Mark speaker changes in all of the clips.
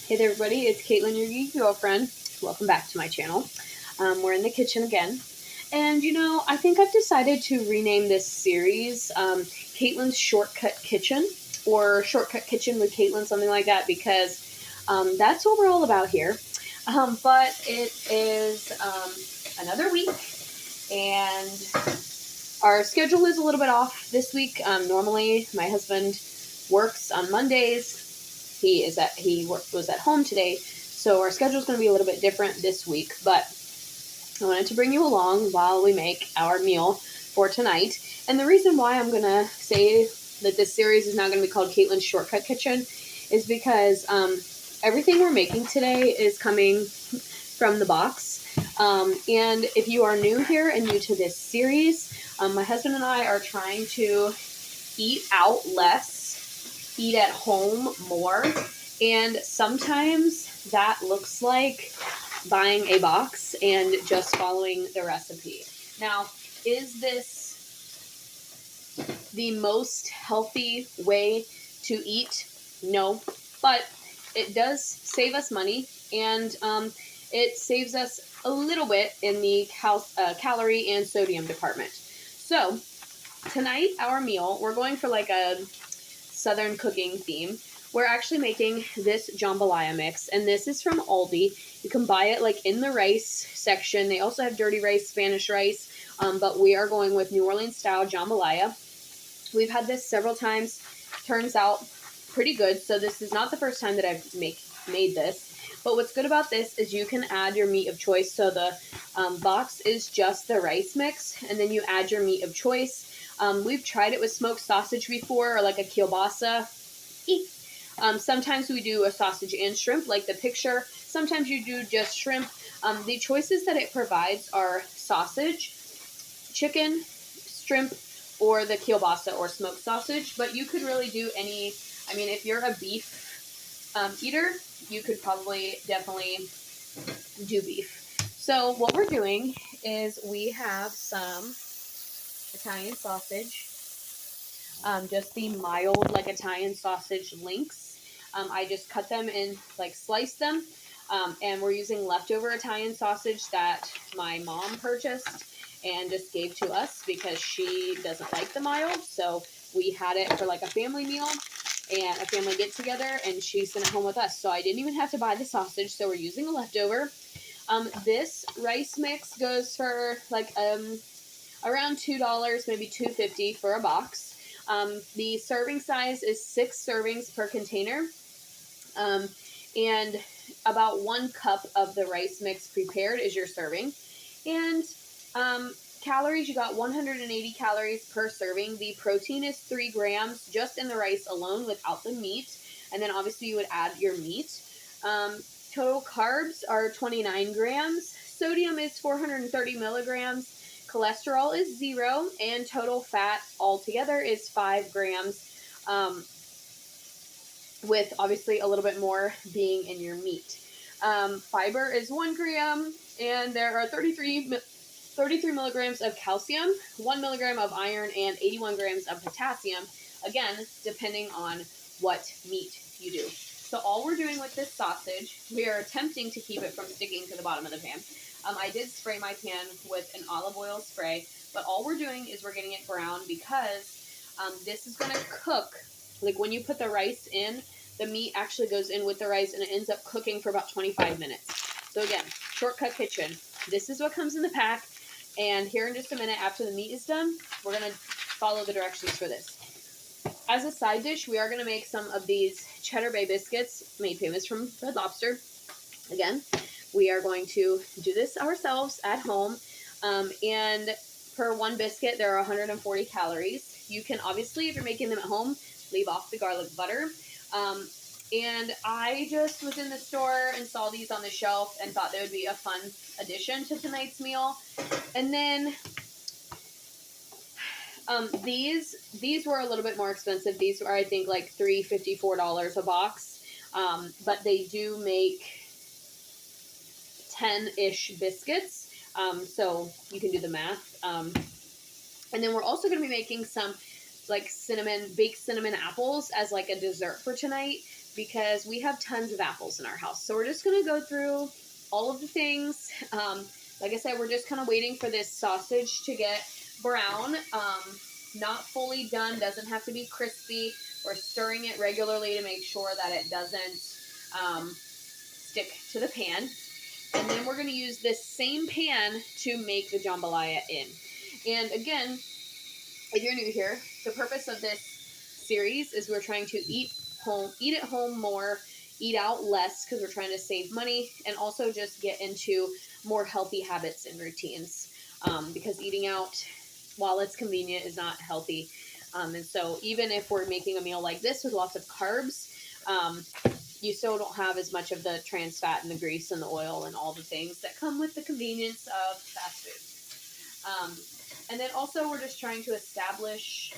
Speaker 1: Hey there, everybody. It's Kaitlyn, your geek girlfriend. Welcome back to my channel. We're in the kitchen again. And, I think I've decided to rename this series Kaitlyn's Shortcut Kitchen or Shortcut Kitchen with Kaitlyn, something like that, because that's what we're all about here. But it is another week, and our schedule is a little bit off this week. Normally, my husband works on Mondays. He was at home today, so our schedule is going to be a little bit different this week. But I wanted to bring you along while we make our meal for tonight. And the reason why I'm going to say that this series is now going to be called Kaitlyn's Shortcut Kitchen is because everything we're making today is coming from the box. And if you are new here and new to this series, my husband and I are trying to eat out less, eat at home more, and sometimes that looks like buying a box and just following the recipe. Now, is this the most healthy way to eat? No, but it does save us money, and it saves us a little bit in the calorie and sodium department. So tonight, our meal, we're going for like a Southern cooking theme. We're actually making this jambalaya mix, and this is from Aldi. You can buy it like in the rice section. They also have dirty rice, Spanish rice, but we are going with New Orleans style jambalaya. We've had this several times. Turns out pretty good. So this is not the first time that I've made this. But what's good about this is you can add your meat of choice. So the box is just the rice mix, and then you add your meat of choice. We've tried it with smoked sausage before, or like a kielbasa. Sometimes we do a sausage and shrimp, like the picture. Sometimes you do just shrimp. The choices that it provides are sausage, chicken, shrimp, or the kielbasa or smoked sausage. But you could really do any. I mean, if you're a beef eater, you could probably definitely do beef. So what we're doing is we have some Italian sausage, just the mild like Italian sausage links. I just cut them and like slice them, and we're using leftover Italian sausage that my mom purchased and just gave to us because she doesn't like the mild. So we had it for like a family meal and a family get together, and she sent it home with us. So I didn't even have to buy the sausage, so we're using a leftover. This rice mix goes for like around $2, maybe $2.50 for a box. The serving size is 6 servings per container, and about 1 cup of the rice mix prepared is your serving. And calories, you got 180 calories per serving. The protein is 3 grams just in the rice alone without the meat, and then obviously you would add your meat. Total carbs are 29 grams. Sodium is 430 milligrams. Cholesterol is 0, and total fat altogether is 5 grams, with obviously a little bit more being in your meat. Fiber is 1 gram, and there are 33 milligrams of calcium, 1 milligram of iron, and 81 grams of potassium, again, depending on what meat you do. So all we're doing with this sausage, we are attempting to keep it from sticking to the bottom of the pan. I did spray my pan with an olive oil spray, but all we're doing is we're getting it brown because this is going to cook. Like when you put the rice in, the meat actually goes in with the rice, and it ends up cooking for about 25 minutes. So again, Shortcut Kitchen. This is what comes in the pack, and here in just a minute after the meat is done, we're going to follow the directions for this. As a side dish, we are going to make some of these Cheddar Bay biscuits, made famous from Red Lobster. Again, we are going to do this ourselves at home, and per 1 biscuit, there are 140 calories. You can obviously, if you're making them at home, leave off the garlic butter. And I just was in the store and saw these on the shelf and thought they would be a fun addition to tonight's meal. And then these were a little bit more expensive. These were, I think, like $3.54 a box. But they do make 10-ish biscuits. So you can do the math. And then we're also going to be making some like baked cinnamon apples as like a dessert for tonight. because we have tons of apples in our house. So we're just going to go through all of the things. Like I said, we're just kind of waiting for this sausage to get brown. Not fully done, doesn't have to be crispy. We're stirring it regularly to make sure that it doesn't stick to the pan. And then we're going to use this same pan to make the jambalaya in. And again, if you're new here, the purpose of this series is we're trying to eat at home more, eat out less because we're trying to save money, and also just get into more healthy habits and routines. Because eating out, while it's convenient, is not healthy. And so even if we're making a meal like this with lots of carbs, you still don't have as much of the trans fat and the grease and the oil and all the things that come with the convenience of fast food. And then also we're just trying to establish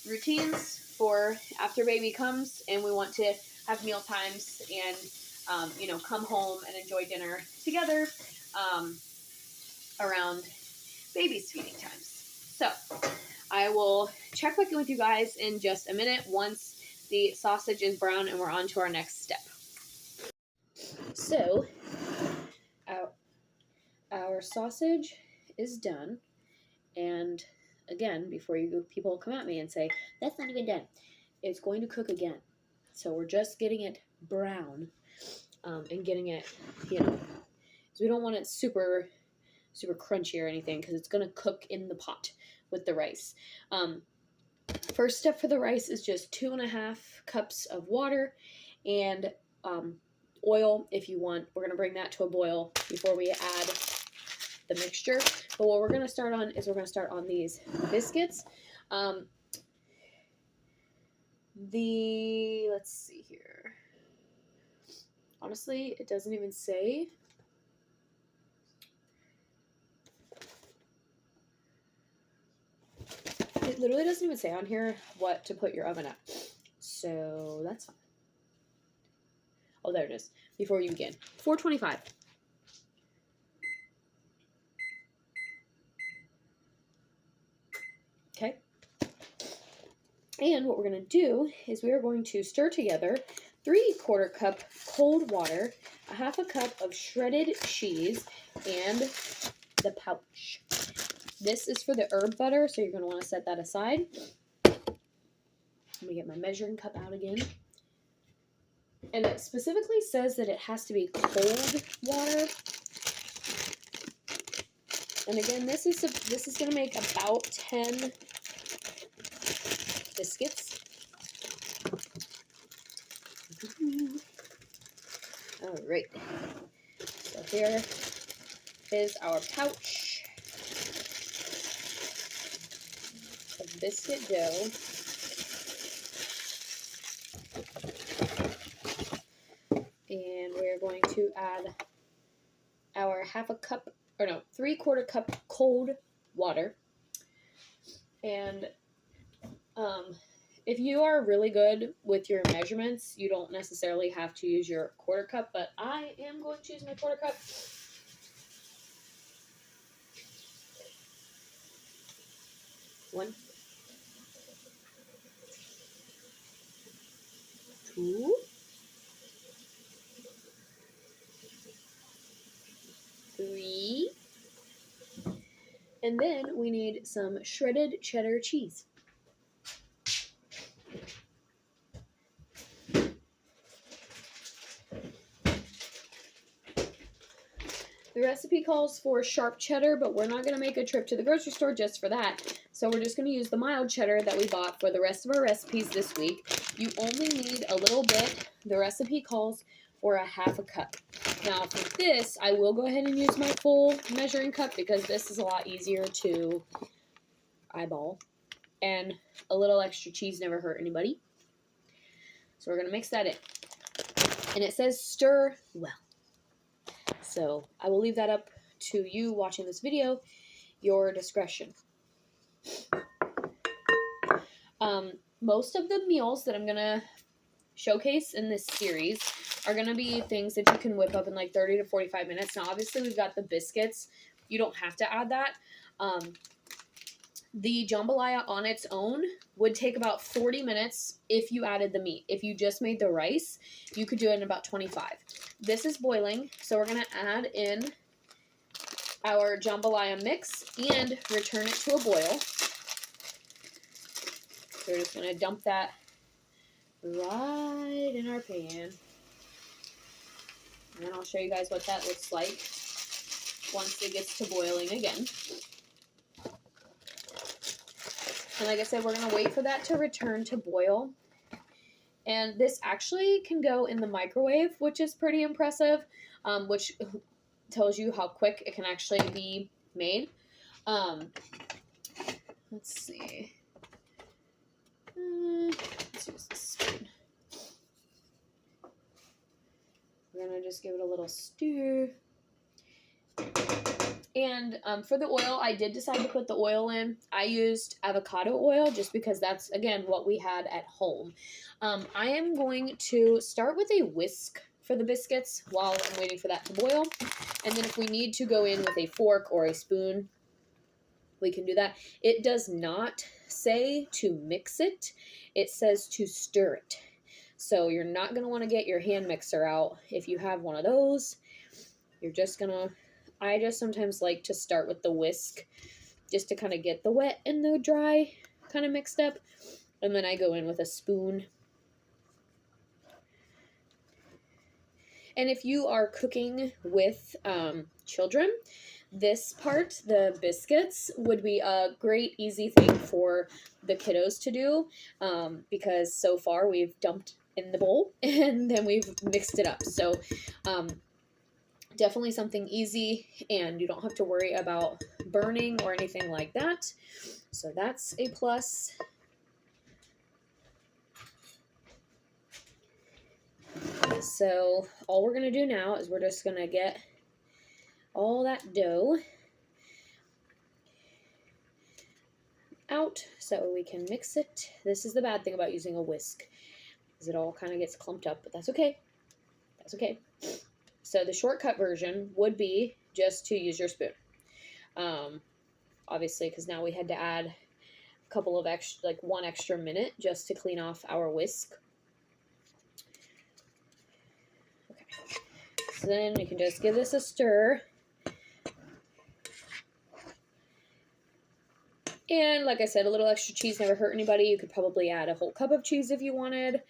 Speaker 1: routines for after baby comes and we want to have meal times and, come home and enjoy dinner together around baby's feeding times. So I will check back in with you guys in just a minute once the sausage is brown and we're on to our next step. So our sausage is done. And again, before people come at me and say, that's not even done, it's going to cook again. So we're just getting it brown and getting it, so we don't want it super, super crunchy or anything because it's going to cook in the pot with the rice. First step for the rice is just 2.5 cups of water and oil if you want. We're going to bring that to a boil before we add the mixture. But what we're going to start on is we're going to start on these biscuits. Let's see here. Honestly, it doesn't even say. It literally doesn't even say on here what to put your oven at. So that's fine. Oh, there it is. Before you begin. 425. Okay. And what we're going to do is we are going to stir together 3/4 cup cold water, 1/2 cup of shredded cheese, and the pouch. This is for the herb butter, so you're going to want to set that aside. Let me get my measuring cup out again. And it specifically says that it has to be cold water. And again, this is going to make about 10 biscuits. All right. So here is our pouch of biscuit dough. And we're going to add our 3/4 cup cold water. And if you are really good with your measurements, you don't necessarily have to use your 1/4 cup, but I am going to use my 1/4 cup. One, two, three, and then we need some shredded cheddar cheese. The recipe calls for sharp cheddar, but we're not going to make a trip to the grocery store just for that. So we're just going to use the mild cheddar that we bought for the rest of our recipes this week. You only need a little bit. The recipe calls for 1/2 cup. Now for this, I will go ahead and use my full measuring cup because this is a lot easier to eyeball. And a little extra cheese never hurt anybody. So we're going to mix that in. And it says stir well. So I will leave that up to you watching this video, your discretion. Most of the meals that I'm going to showcase in this series are going to be things that you can whip up in like 30 to 45 minutes. Now, obviously, we've got the biscuits. You don't have to add that. The jambalaya on its own would take about 40 minutes if you added the meat. If you just made the rice, you could do it in about 25. This is boiling, so we're going to add in our jambalaya mix and return it to a boil. So we're just going to dump that right in our pan. And then I'll show you guys what that looks like once it gets to boiling again. And like I said, we're going to wait for that to return to boil. And this actually can go in the microwave, which is pretty impressive, which tells you how quick it can actually be made. Let's see. Let's use this spoon. We're going to just give it a little stir. And for the oil, I did decide to put the oil in. I used avocado oil just because that's, again, what we had at home. I am going to start with a whisk for the biscuits while I'm waiting for that to boil. And then if we need to go in with a fork or a spoon, we can do that. It does not say to mix it. It says to stir it. So you're not going to want to get your hand mixer out. If you have one of those, you're just going to... I just sometimes like to start with the whisk just to kind of get the wet and the dry kind of mixed up. And then I go in with a spoon. And if you are cooking with children, this part, the biscuits, would be a great, easy thing for the kiddos to do because so far we've dumped in the bowl and then we've mixed it up. So definitely something easy, and you don't have to worry about burning or anything like that. So that's a plus. So all we're going to do now is we're just going to get all that dough out so we can mix it. This is the bad thing about using a whisk, is it all kind of gets clumped up, but that's okay. That's okay. So the shortcut version would be just to use your spoon. Obviously, because now we had to add a couple of extra, like 1 extra minute just to clean off our whisk. Okay. So then we can just give this a stir. And like I said, a little extra cheese never hurt anybody. You could probably add a whole cup of cheese if you wanted.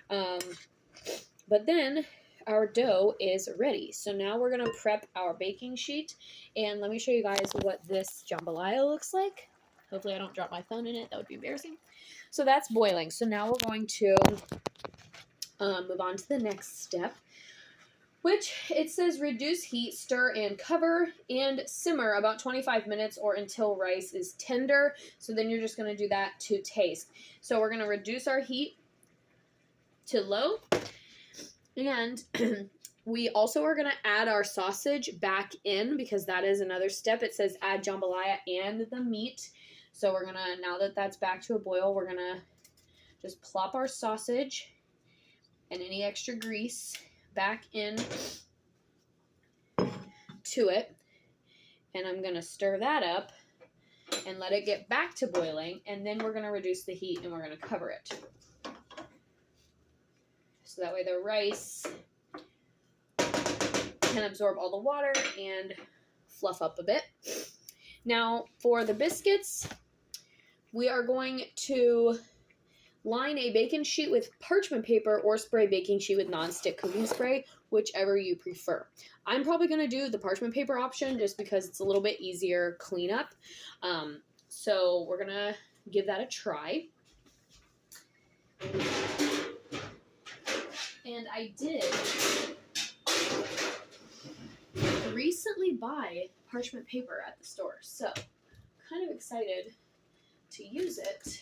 Speaker 1: But then our dough is ready. So now we're going to prep our baking sheet. And let me show you guys what this jambalaya looks like. Hopefully I don't drop my phone in it. That would be embarrassing. So that's boiling. So now we're going to move on to the next step, which it says reduce heat, stir and cover, and simmer about 25 minutes or until rice is tender. So then you're just going to do that to taste. So we're going to reduce our heat to low. And we also are going to add our sausage back in because that is another step. It says add jambalaya and the meat. So we're going to, now that that's back to a boil, we're going to just plop our sausage and any extra grease back in to it. And I'm going to stir that up and let it get back to boiling. And then we're going to reduce the heat and we're going to cover it. So that way the rice can absorb all the water and fluff up a bit. Now for the biscuits, we are going to line a baking sheet with parchment paper or spray baking sheet with nonstick cooking spray, whichever you prefer. I'm probably going to do the parchment paper option just because it's a little bit easier cleanup. So we're going to give that a try. And I did recently buy parchment paper at the store, so kind of excited to use it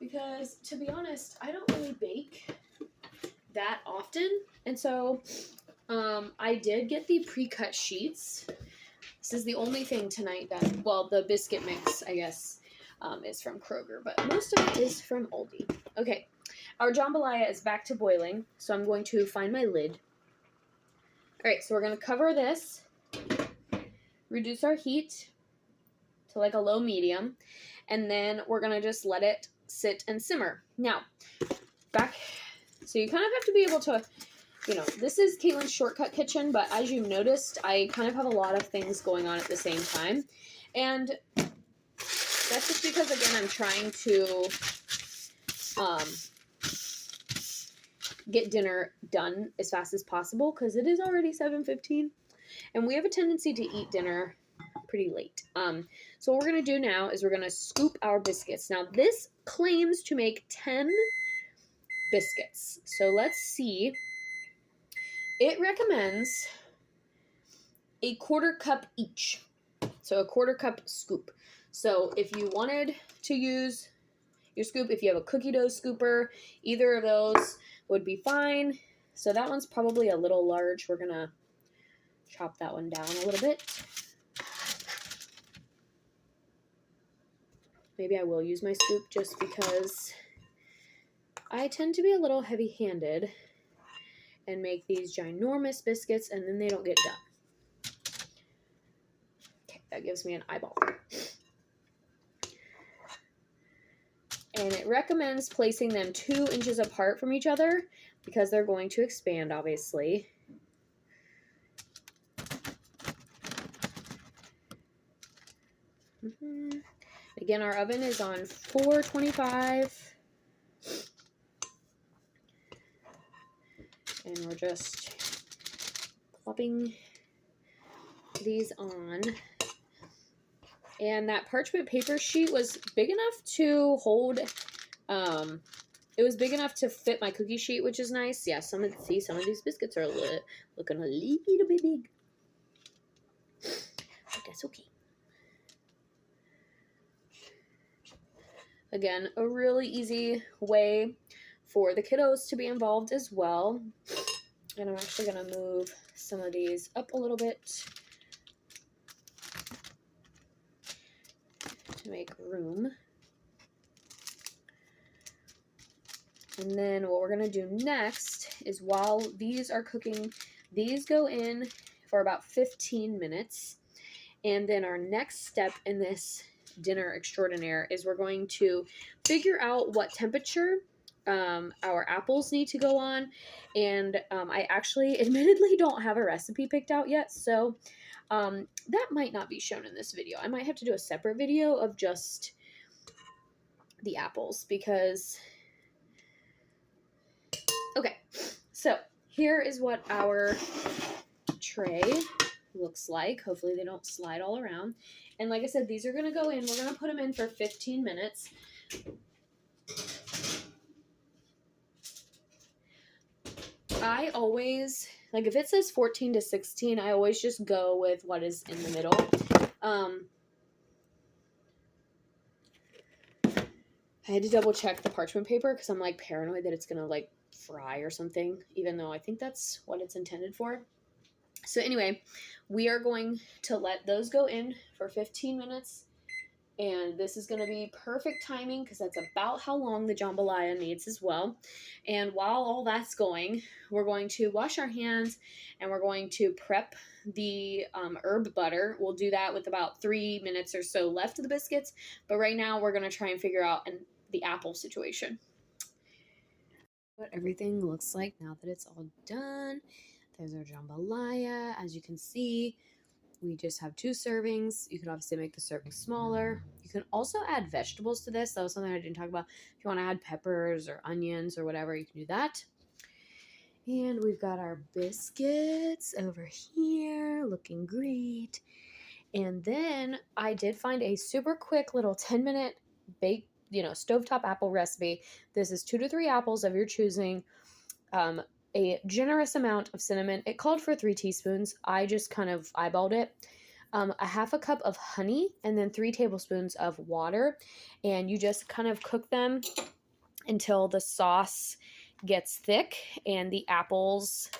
Speaker 1: because, to be honest, I don't really bake that often, and so I did get the pre-cut sheets. This is the only thing tonight that, well, the biscuit mix, I guess, is from Kroger, but most of it is from Aldi. Okay, our jambalaya is back to boiling, so I'm going to find my lid. All right, so we're going to cover this, reduce our heat to like a low medium. And then we're going to just let it sit and simmer. Now, so you kind of have to be able to, this is Kaitlyn's Shortcut Kitchen, but as you noticed, I kind of have a lot of things going on at the same time. And that's just because, again, I'm trying to get dinner done as fast as possible because it is already 7:15 and we have a tendency to eat dinner pretty late. So what we're going to do now is we're going to scoop our biscuits. Now this claims to make 10 biscuits. So let's see. It recommends a 1/4 cup each. So a 1/4 cup scoop. So if you wanted to use your scoop, if you have a cookie dough scooper, either of those would be fine. So that one's probably a little large. We're going to chop that one down a little bit. Maybe I will use my scoop just because I tend to be a little heavy-handed and make these ginormous biscuits and then they don't get done. Okay, that gives me an eyeball. And it recommends placing them 2 inches apart from each other because they're going to expand, obviously. Again, our oven is on 425. And we're just plopping these on. And that parchment paper sheet was big enough to hold, it was big enough to fit my cookie sheet, which is nice. Yeah, some of these biscuits are looking a little bit big. But that's okay. Again, a really easy way for the kiddos to be involved as well. And I'm actually going to move some of these up a little bit to make room. And then what we're going to do next is while these are cooking, these go in for about 15 minutes. And then our next step in this dinner extraordinaire is we're going to figure out what temperature our apples need to go on. And I actually admittedly don't have a recipe picked out yet, so that might not be shown in this video. I might have to do a separate video of just the apples because... Okay, so here is what our tray looks like. Hopefully they don't slide all around. And like I said, these are going to go in. We're going to put them in for 15 minutes. I always, like if it says 14 to 16, I always just go with what is in the middle. I had to double check the parchment paper because I'm like paranoid that it's going to like fry or something, even though I think that's what it's intended for. So anyway, we are going to let those go in for 15 minutes. And this is going to be perfect timing because that's about how long the jambalaya needs as well. And while all that's going, we're going to wash our hands and we're going to prep the herb butter. We'll do that with about 3 minutes or so left of the biscuits. But right now we're going to try and figure out the apple situation. What everything looks like now that it's all done. There's our jambalaya. As you can see, we just have 2 servings. You could obviously make the serving smaller. You can also add vegetables to this. That was something I didn't talk about. If you want to add peppers or onions or whatever, you can do that. And we've got our biscuits over here looking great. And then I did find a super quick little 10-minute bake, stovetop apple recipe. This is 2 to 3 apples of your choosing. A generous amount of cinnamon. It called for 3 teaspoons. I just kind of eyeballed it. A 1/2 cup of honey and then 3 tablespoons of water. And you just kind of cook them until the sauce gets thick and the apples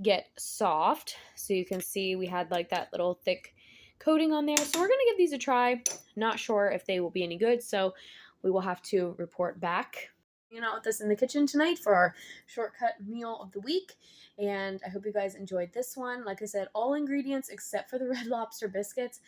Speaker 1: get soft. So you can see we had like that little thick coating on there. So we're going to give these a try. Not sure if they will be any good, so we will have to report back. Out with us in the kitchen tonight for our shortcut meal of the week. And I hope you guys enjoyed this one. Like I said, all ingredients except for the Red Lobster biscuits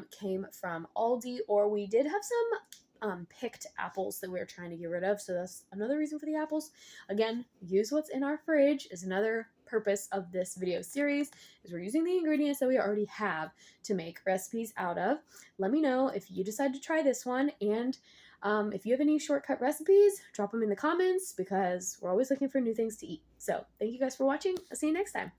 Speaker 1: came from Aldi, or we did have some picked apples that we were trying to get rid of. So that's another reason for the apples. Again, use what's in our fridge is another purpose of this video series, is we're using the ingredients that we already have to make recipes out of. Let me know if you decide to try this one, and if you have any shortcut recipes, drop them in the comments because we're always looking for new things to eat. So thank you guys for watching. I'll see you next time.